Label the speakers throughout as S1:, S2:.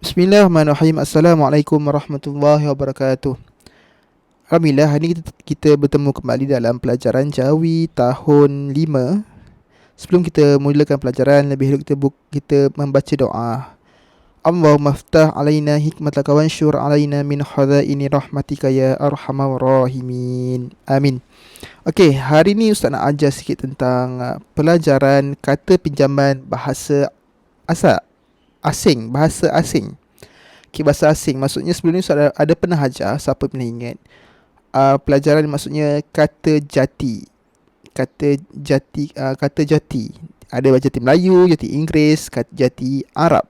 S1: Bismillahirrahmanirrahim. Assalamualaikum warahmatullahi wabarakatuh. Alhamdulillah, hari ini kita bertemu kembali dalam pelajaran Jawi tahun 5. Sebelum kita mulakan pelajaran, lebih dulu kita membaca doa. Allahumma ftah alaina hikmataka wansyur alaina min khadaini rahmatika ya arhamar rahimin. Amin. Okey, hari ni Ustaz nak ajar sikit tentang pelajaran kata pinjaman bahasa bahasa asing. Okay, bahasa asing. Maksudnya sebelum ni Ustaz ada pernah ajar, siapa pernah ingat, pelajaran maksudnya kata jati. Kata jati. Ada jati Melayu, jati Inggeris, jati Arab.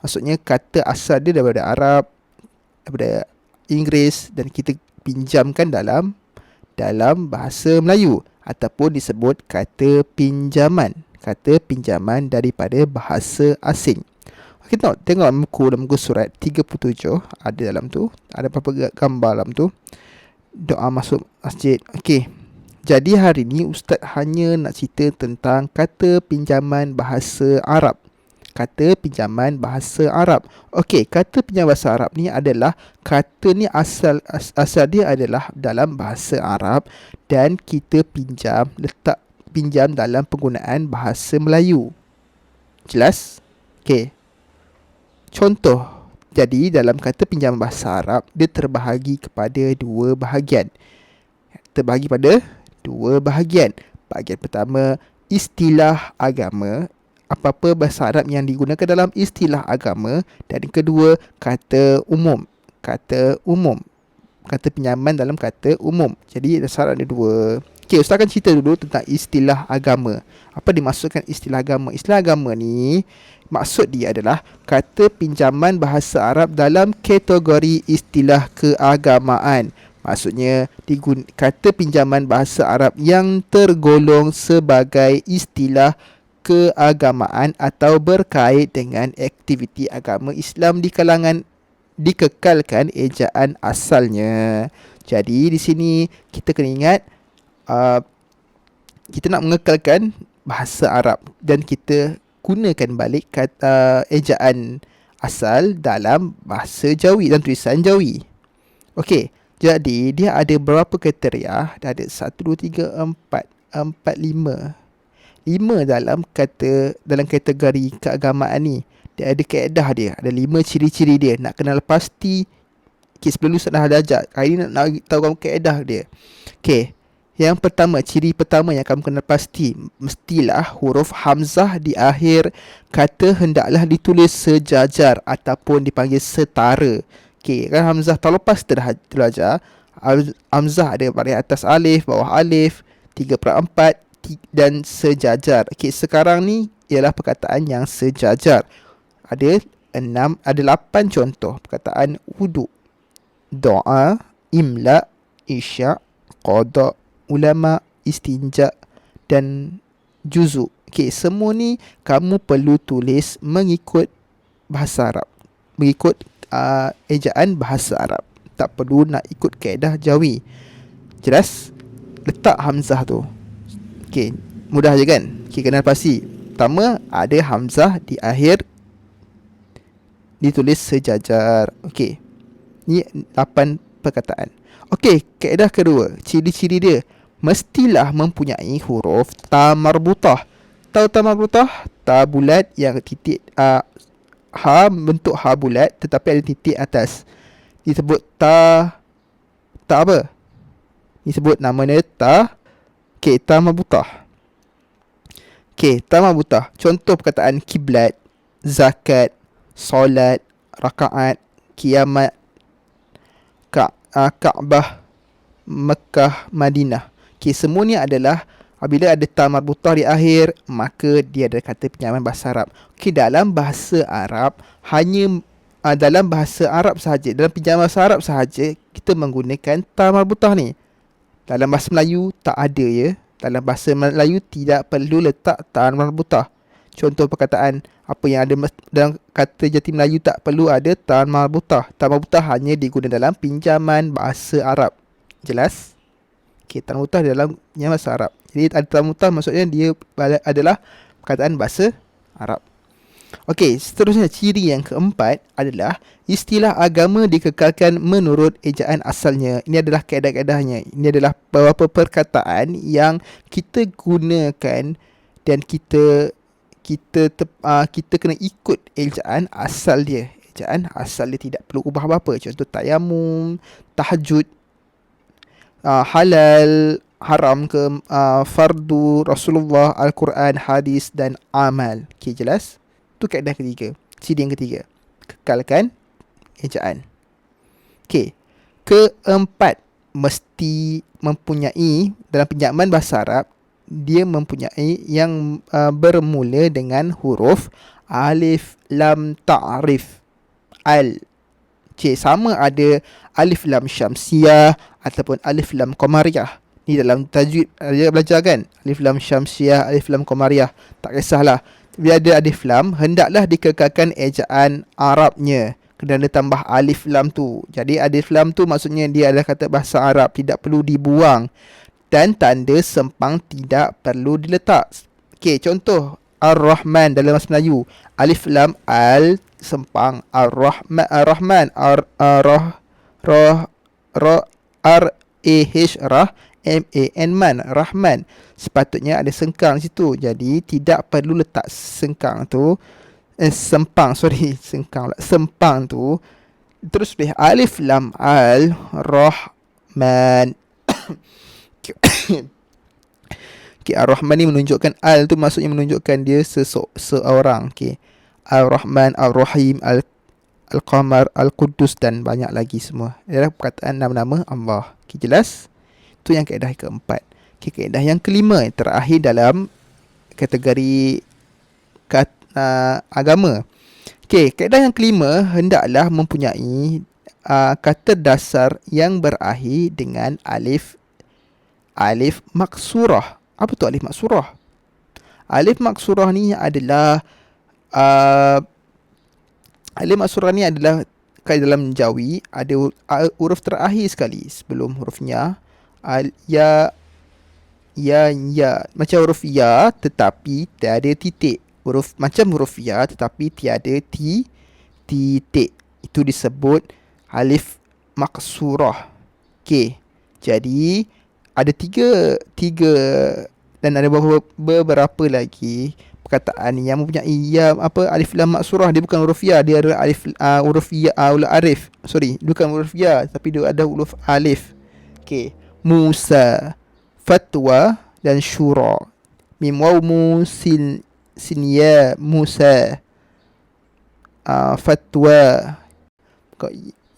S1: Maksudnya kata asal dia daripada Arab, daripada Inggeris, dan kita pinjamkan dalam bahasa Melayu, ataupun disebut kata pinjaman. Kata pinjaman daripada bahasa asing. Kita tengok muka surat 37, ada dalam tu, ada beberapa gambar dalam tu. Doa masuk masjid. Okey. Jadi hari ni Ustaz hanya nak cerita tentang kata pinjaman bahasa Arab. Kata pinjaman bahasa Arab. Okey, kata pinjaman bahasa Arab ni adalah kata ni asal dia adalah dalam bahasa Arab, dan kita pinjam dalam penggunaan bahasa Melayu. Jelas? Okey. Contoh, jadi dalam kata pinjaman bahasa Arab, dia terbahagi kepada dua bahagian. Bahagian pertama, istilah agama. Apa-apa bahasa Arab yang digunakan dalam istilah agama. Dan kedua, kata umum. Kata pinjaman dalam kata umum. Jadi bahasa Arab ada dua. Okey, Ustaz akan cerita dulu tentang istilah agama. Apa dimaksudkan istilah agama? Istilah agama ni, maksud dia adalah kata pinjaman bahasa Arab dalam kategori istilah keagamaan. Maksudnya, kata pinjaman bahasa Arab yang tergolong sebagai istilah keagamaan atau berkait dengan aktiviti agama Islam di kalangan dikekalkan ejaan asalnya. Jadi di sini kita kena ingat, kita nak mengekalkan bahasa Arab dan kita gunakan balik kata ejaan asal dalam bahasa Jawi dan tulisan Jawi. Okey, jadi dia ada berapa kriteria? Dia ada 1, 2, 3, 4, 5 dalam kategori keagamaan ni. Dia ada kaedah dia, ada 5 ciri-ciri dia. Nak kenal pasti. Okay, sebelum Ustaz dah ajak, hari ni nak tahu kamu kaedah dia. Okay, yang pertama, ciri pertama yang kamu kenal pasti, mestilah huruf hamzah di akhir kata hendaklah ditulis sejajar ataupun dipanggil setara. Okay, kan hamzah tahun lepas kita dah belajar. Hamzah ada pada atas alif, bawah alif, 3/4 dan sejajar. Okay, sekarang ni ialah perkataan yang sejajar. Ada 8 contoh perkataan wuduk, doa, imla, isya', qada, ulama, istinja dan juzu. Okay, semua ni kamu perlu tulis mengikut bahasa Arab, mengikut ejaan bahasa Arab. Tak perlu nak ikut kaedah Jawi. Jelas? Letak hamzah tu. Okay, mudah je kan? Okay, kenal pasti. Pertama, ada hamzah di akhir, ditulis sejajar. Okay, ni 8 perkataan. Okey, kaedah kedua, ciri-ciri dia, mestilah mempunyai huruf ta marbutah. Tahu ta marbutah? Ta bulat yang titik ha, bentuk ha bulat tetapi ada titik atas. Disebut ta apa? Disebut namanya ta. Okey, ta marbutah. Okey, ta marbutah. Contoh perkataan kiblat, zakat, solat, rakaat, kiamat, Kaabah, Mekah, Madinah. Okay, semua ni adalah apabila ada ta marbutah di akhir, maka dia ada kata pinjaman bahasa Arab. Okay, dalam bahasa Arab, hanya dalam bahasa Arab sahaja, dalam pinjaman bahasa Arab sahaja, kita menggunakan ta marbutah ni. Dalam bahasa Melayu tak ada ya. Dalam bahasa Melayu tidak perlu letak ta marbutah. Contoh perkataan apa yang ada dalam kata jati Melayu tak perlu ada ta marbutah. Ta marbutah hanya digunakan dalam pinjaman bahasa Arab. Jelas? Okey, ta marbutah dalam pinjaman bahasa Arab. Jadi ada ta marbutah maksudnya dia adalah perkataan bahasa Arab. Okey, seterusnya ciri yang keempat adalah istilah agama dikekalkan menurut ejaan asalnya. Ini adalah kaedah-kaedahnya. Ini adalah beberapa perkataan yang kita gunakan dan kita kena ikut ejaan asal dia. Ejaan asal dia, tidak perlu ubah apa-apa. Contoh tayamum, tahajud, halal, haram ke, fardu, Rasulullah, Al-Quran, hadis dan amal. Okey, jelas? Itu kaedah ketiga. Ciri yang ketiga. Kekalkan ejaan. Okey. Keempat, mesti mempunyai, dalam pinjaman bahasa Arab, dia mempunyai yang bermula dengan huruf alif lam ta'rif. Sama ada alif lam syamsiah ataupun alif lam qamariyah. Ni dalam tajwid dia belajar kan? Alif lam syamsiah, alif lam qamariyah. Tak kisahlah. Bila ada alif lam, hendaklah dikekalkan ejaan Arabnya. Kena ada tambah alif lam tu. Jadi alif lam tu maksudnya dia adalah kata bahasa Arab, tidak perlu dibuang. Dan tanda sempang tidak perlu diletak. Okey, contoh Ar-Rahman dalam bahasa Melayu. Alif lam al sempang, Ar-Rahman, Ar-Rahman, R-A-H, rah, M-A-N, man, Rahman. Sepatutnya ada sengkang situ. Jadi tidak perlu letak sengkang tu, sempang tu. Terus boleh alif lam al Rahman. Okay, Ar-Rahman ni menunjukkan al tu maksudnya menunjukkan dia seorang. Okay. Ar-Rahman, Ar-Rahim, Al-Qamar, Al-Quddus dan banyak lagi semua. Adalah perkataan nama-nama Allah. Okay, jelas? Itu yang kaedah keempat. Okay, kaedah yang kelima, terakhir dalam kategori agama. Okay, kaedah yang kelima hendaklah mempunyai kata dasar yang berakhir dengan alif maksurah. Apa tu alif maksurah? Alif maksurah ni adalah alif maksurah ni adalah dalam Jawi ada huruf terakhir sekali sebelum hurufnya. Ya. Macam huruf ya tetapi tiada titik. Macam huruf ya tetapi tiada titik. Itu disebut alif maksurah. Okey. Jadi ada tiga dan ada beberapa lagi perkataan yang mempunyai alif lam maksurah. Dia bukan huruf ya, dia adalah huruf ya, alif. Bukan huruf ya tapi dia ada huruf alif. Okey. Musa, fatwa dan syura. Mim waw mu sin ya Musa. Fatwa.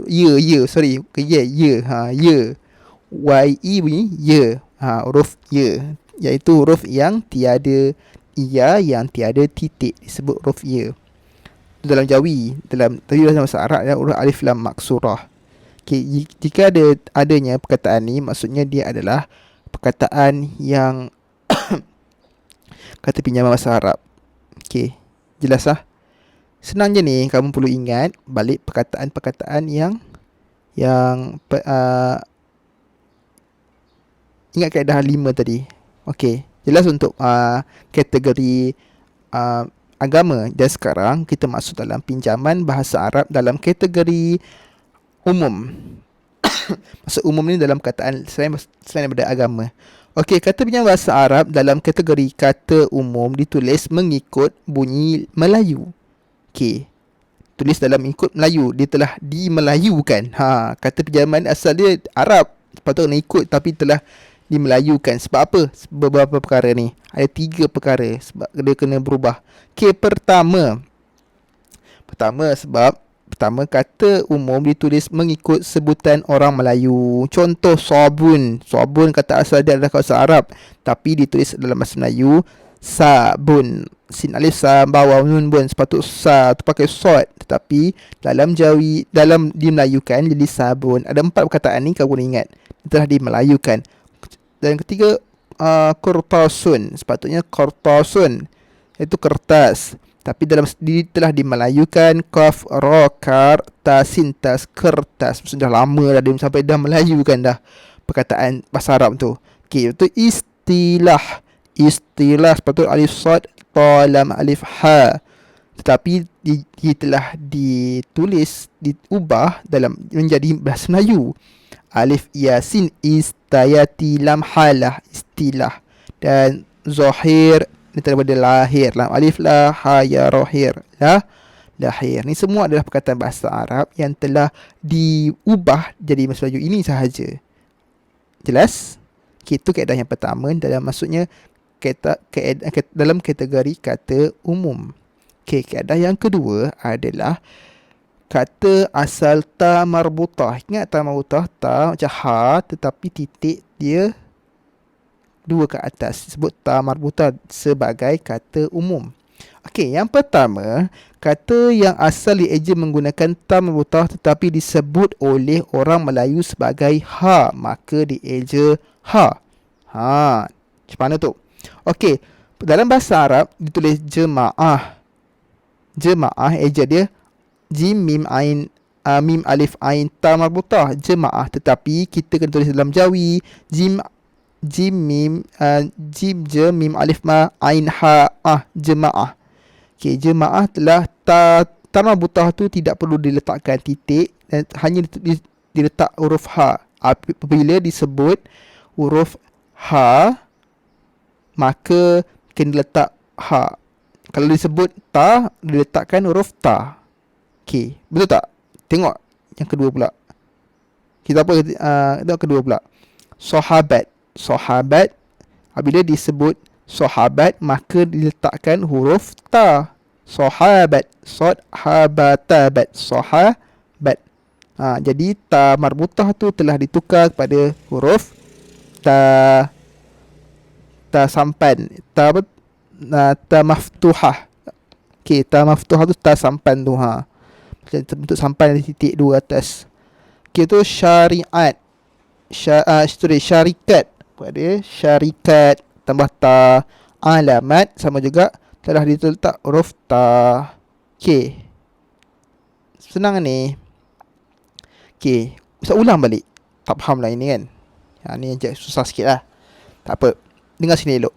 S1: Ya. Ya. Y-E bunyi ya. Huruf ya, iaitu huruf yang tiada yang tiada titik, disebut huruf ya. Dalam Jawi, dalam bahasa Arab adalah huruf alif lam maksurah. Okay, jika adanya perkataan ni, maksudnya dia adalah perkataan yang kata pinjaman bahasa Arab. Okay, jelas lah. Senang je ni, kamu perlu ingat balik perkataan-perkataan yang ingat kaedah 5 tadi. Okey, jelas untuk kategori agama. Dan sekarang kita masuk dalam pinjaman bahasa Arab dalam kategori umum. Maksud umum ni dalam perkataan selain daripada agama. Okey, kata pinjaman bahasa Arab dalam kategori kata umum ditulis mengikut bunyi Melayu. Okey, tulis dalam ikut Melayu, dia telah dimelayukan. Kata pinjaman asal dia Arab, patut nak ikut tapi telah dimelayukan. Sebab apa? Beberapa perkara ni. Ada 3 perkara sebab dia kena berubah. Okey, pertama sebab kata umum ditulis mengikut sebutan orang Melayu. Contoh sabun. Sabun kata asal dia adalah bahasa Arab tapi ditulis dalam bahasa Melayu sabun. Sin alif sa bawah nun bun, sepatut sa tu pakai sod, tetapi dalam Jawi, dalam dimelayukan jadi sabun. Ada 4 perkataan ni kau kena ingat, telah dimelayukan. Dan ketiga, kurtasun. Sepatutnya kurtasun, iaitu kertas. Tapi dalam telah dimelayukan kaf ra kar ta sin tas kertas. Sudah lama dah dia sampai dah melayukan dah perkataan bahasa Arab tu. Okey, itu istilah. Sepatutnya alif sad ta lam alif ha. tetapi dia telah ditulis, diubah dalam menjadi bahasa Melayu. Alif yasin istayati lam halah istilah, dan zahir ni daripada lahir, lam alif la ha ya rohir lah lahir. Ni semua adalah perkataan bahasa Arab yang telah diubah jadi bahasa Melayu ini sahaja. Jelas? Itu kaedah yang pertama, dalam maksudnya dalam kategori kata umum. Kaedah yang kedua adalah kata asal ta marbutah. Ingat ta marbutah, ta macam ha tetapi titik dia dua ke atas. Sebut ta marbutah sebagai kata umum. Okey, yang pertama, kata yang asal dieja menggunakan ta marbutah tetapi disebut oleh orang Melayu sebagai ha, maka dieja ha. Ha, macam mana tu? Okey, dalam bahasa Arab ditulis jemaah. Jemaah eja dia jim mim ain mim alif ain ta marbutah, jemaah. Tetapi kita kena tulis dalam Jawi jim mim jim je mim alif ma ain ha jemaah. Okey, jemaah telah ta marbutah tu tidak perlu diletakkan titik dan hanya diletak huruf ha. Apabila disebut huruf ha, maka kena letak ha. Kalau disebut ta, diletakkan huruf ta. Okey, betul tak? Tengok yang kedua pula. Kita apa? Tengok kedua pula. Sahabat. Sahabat, apabila disebut sahabat, maka diletakkan huruf ta. Sahabat. Sod habatabat. Sahabat. Jadi ta marbutah tu telah ditukar kepada huruf ta sampan. Ta maftuhah. Okey, ta maftuhah tu ta sampan tu ha. Bentuk sampan di titik dua atas. Okey, tu syariat. Syarikat. Pada syarikat tambah ta, alamat sama juga telah diletak huruf ta. Okey. Senang ni. Okey, bisa ulang balik. Tak faham lah ini kan. Ni susah sikit lah. Tak apa. Dengar sini elok.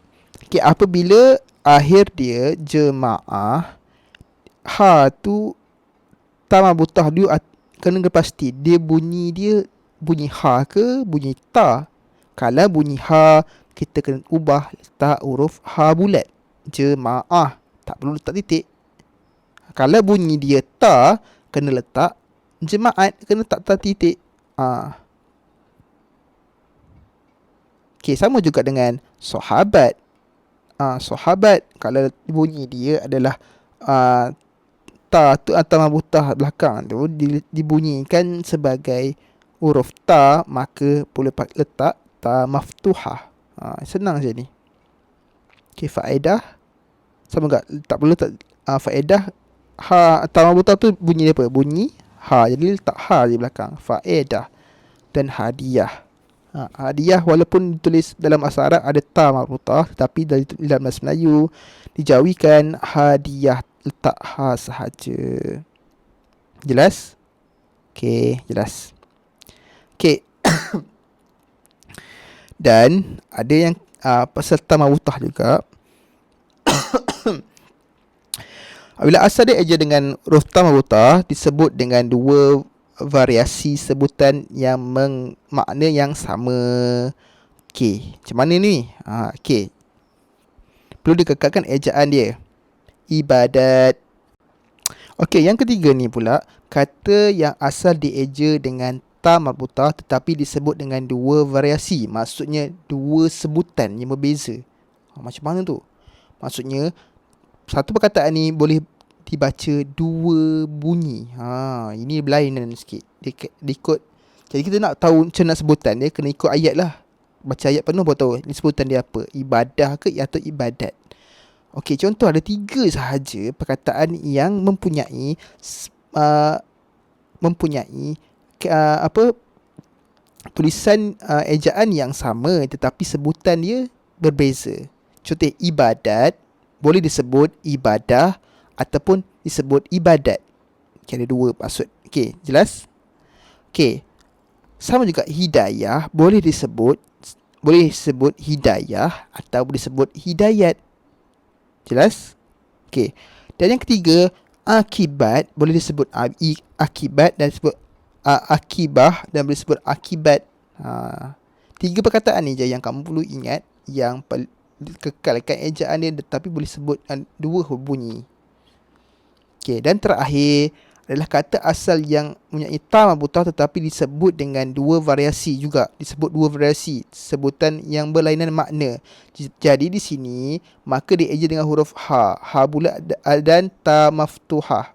S1: Okey, apabila akhir dia jemaah, ha tu ta marbutah dia kena pasti dia bunyi ha ke bunyi ta. Kalau bunyi ha, kita kena ubah letak huruf ha bulat. Jemaah, tak perlu letak titik. Kalau bunyi dia ta, kena letak jemaat, kena letak titik. Okey, sama juga dengan sahabat. Sahabat, kalau bunyi dia adalah ta tu atau marbutah belakang tu dibunyikan sebagai huruf ta, maka boleh letak ta maftuhah. Senang je ni. Okey, faedah sama juga, tak perlu letak faedah. Ha, ta marbutah tu bunyi dia apa? Bunyi ha, jadi letak ha di belakang. Faedah. Dan hadiah. Hadiah walaupun ditulis dalam bahasa Arab ada ta marbutah, tetapi dalam bahasa Melayu dijawikan hadiah, letak ha sahaja. Jelas? Okey, jelas. Okey. Dan ada yang pasal ta marbutah juga. Apabila asal dia eja dengan huruf ta marbutah, disebut dengan dua variasi sebutan yang makna yang sama. Okey, macam mana ni? Okey, perlu dikekalkan ejaan dia. Ibadat. Okey, yang ketiga ni pula, kata yang asal dieja dengan ta marbutah tetapi disebut dengan dua variasi. Maksudnya dua sebutan yang berbeza. Macam mana tu? Maksudnya satu perkataan ni boleh dibaca dua bunyi. Ini berlainan sikit. Dia ikut. Jadi kita nak tahu macam nak sebutan dia, kena ikut ayat lah. Baca ayat penuh baru tahu ni sebutan dia apa. Ibadah ke atau ibadat. Okey, contoh ada 3 sahaja perkataan yang mempunyai tulisan ejaan yang sama tetapi sebutan dia berbeza. Contoh ibadat boleh disebut ibadah ataupun disebut ibadat. Okay, ada 2 maksud. Okey, jelas? Okey. Sama juga hidayah boleh disebut hidayah atau boleh disebut hidayat. Jelas? Okey. Dan yang ketiga, akibat boleh disebut akibat dan disebut akibah dan boleh disebut akibat. Tiga perkataan ni je yang kamu perlu ingat, yang kekalkan ejaan dia tetapi boleh sebut dua huruf bunyi. Okey, dan terakhir adalah kata asal yang mempunyai ta marbutah tetapi disebut dengan dua variasi juga. Disebut dua variasi sebutan yang berlainan makna. Jadi di sini maka dieja dengan huruf ha, ha bulat dan ta maftuhah.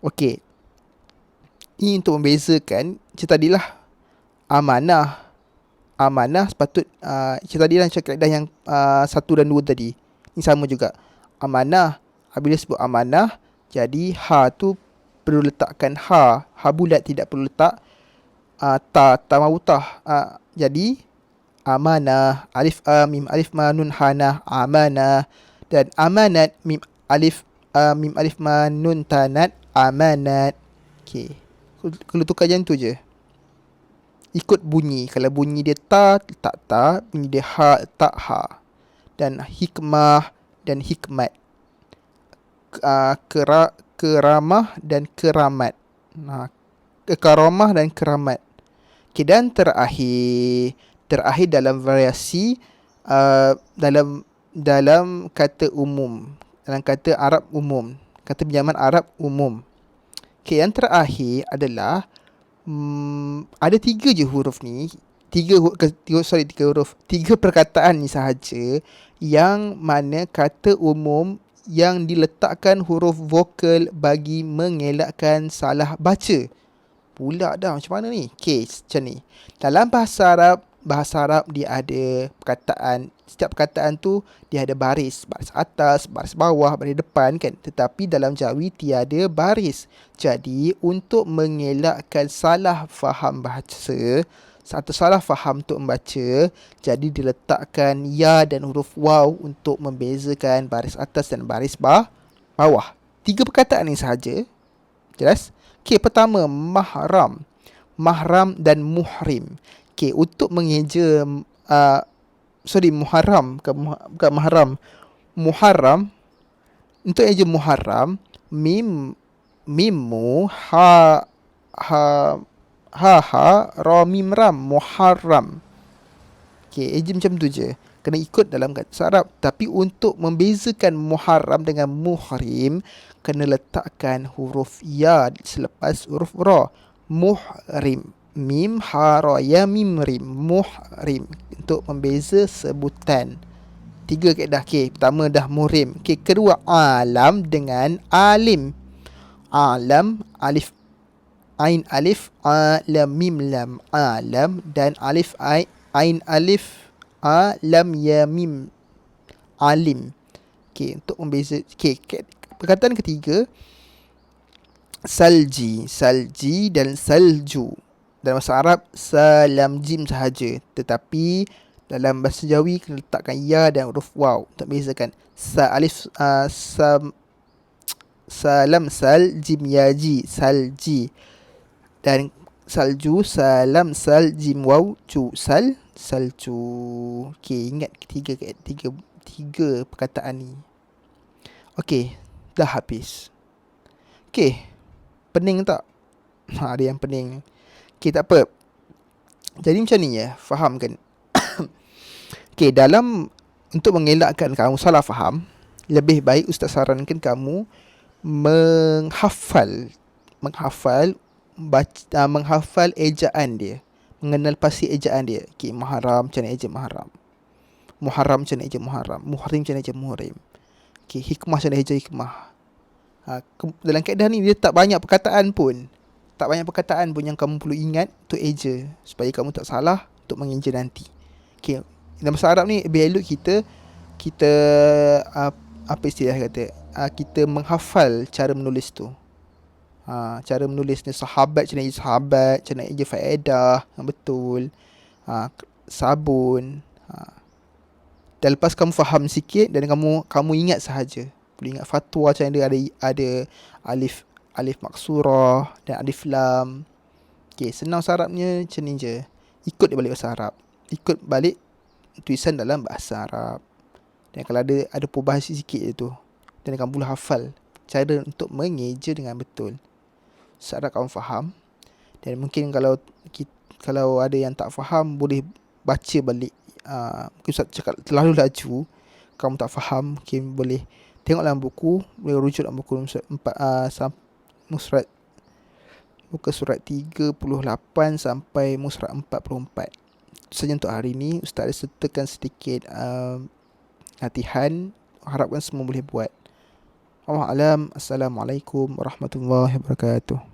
S1: Okey. Ini untuk membezakan macam tadilah amanah. Amanah sepatut macam tadilah macam kaedah yang 1 dan 2 tadi. Ini sama juga. Amanah, apabila sebut amanah, jadi ha tu perlu letakkan ha bulat, tidak perlu letak ta marbutah. Jadi amanah, alif mim alif ma nun hana, amanah. Dan amanat, mim alif ma nun tanat, amanat. Okey. Kalau tukar macam tu je. Ikut bunyi. Kalau bunyi dia ta, letak ta. Bunyi dia ha, letak ha. Dan hikmah dan hikmat. Keramah dan keramat. Karamah dan keramat. Okay, dan terakhir dalam variasi dalam kata umum, dalam kata Arab umum, kata pinjaman Arab umum. Okay, yang terakhir adalah ada 3 je huruf ni. 3 huruf. 3 perkataan ni sahaja yang mana kata umum yang diletakkan huruf vokal bagi mengelakkan salah baca. Pula dah macam mana ni? Okay, macam ni. Dalam bahasa Arab dia ada perkataan. Setiap perkataan tu dia ada baris. Baris atas, baris bawah, baris depan kan. Tetapi dalam Jawi tiada baris. Jadi untuk mengelakkan salah faham bahasa atau salah faham untuk membaca, jadi diletakkan ya dan huruf waw untuk membezakan baris atas dan baris bawah. 3 perkataan ni sahaja. Jelas? Okay, pertama mahram. Mahram dan muhrim. Okay, untuk mengeja muharram, bukan mahram. Muharram. Untuk eja muharram, mimmu ha ra mim ram, muharram. Okay, eja macam tu je. Kena ikut dalam bahasa Arab. Tapi untuk membezakan muharram dengan muhrim, kena letakkan huruf ya selepas huruf ra. Muhrim. Mim ha ra ya mim rim, muhrim. Untuk membeza sebutan. 3 kaedah. Okay, pertama dah muhrim. Okay, kedua alam dengan alim. Alam, alif ain alif, lam mim lam, alam. Dan alif ain alif, lam ya mim, alim. Okay, untuk membeza. Okay, perkataan ketiga salji. Salji dan salju. Dalam bahasa Arab salam jim sahaja, tetapi dalam bahasa Jawi kena letakkan ya dan huruf waw untuk bezakan. Salam sal jim ya ji, salji. Dan salju, salam sal jim waw ju, salju. Okey, ingat tiga perkataan ni. Okey, dah habis. Okey, pening tak? Ada yang pening. Okey, tak apa. Jadi macam ni ya, faham kan? Okey, untuk mengelakkan kamu salah faham, lebih baik ustaz sarankan kamu menghafal ejaan dia, mengenal pasti ejaan dia. Okey, muharram macam mana eja muharram, muharram macam mana eja muharram, muhrim macam mana eja muhrim. Okey, hikmah macam mana eja hikmah. Dalam kaedah ni dia tak banyak perkataan pun yang kamu perlu ingat untuk eja, supaya kamu tak salah untuk mengeja nanti. Okey, dalam bahasa Arab ni lebih elok kita apa istilah kata, kita menghafal cara menulis tu. Cara menulis ni sahabat, macam mana eja sahabat, macam mana eja faedah yang betul. Sabun. Dan lepas kamu faham sikit dan kamu ingat sahaja, perlu ingat fatwa macam mana ada alif maksurah dan alif lam. Okay, senang bahasa Arabnya macam ni je. Ikut dia balik bahasa Arab. Ikut balik tulisan dalam bahasa Arab. Dan kalau ada perubahan sikit je tu, dan kamu boleh hafal cara untuk mengeja dengan betul. Seharap kamu faham. Dan mungkin kalau ada yang tak faham, boleh baca balik. Mungkin Ustaz cakap terlalu laju, kamu tak faham, mungkin boleh tengok dalam buku, boleh rujuk dalam buku muka surat 38 sampai muka surat 44. Itu saja untuk hari ini. Ustaz ada sertakan sedikit latihan. Harapkan semua boleh buat. Wallahu a'lam. Assalamualaikum warahmatullahi wabarakatuh.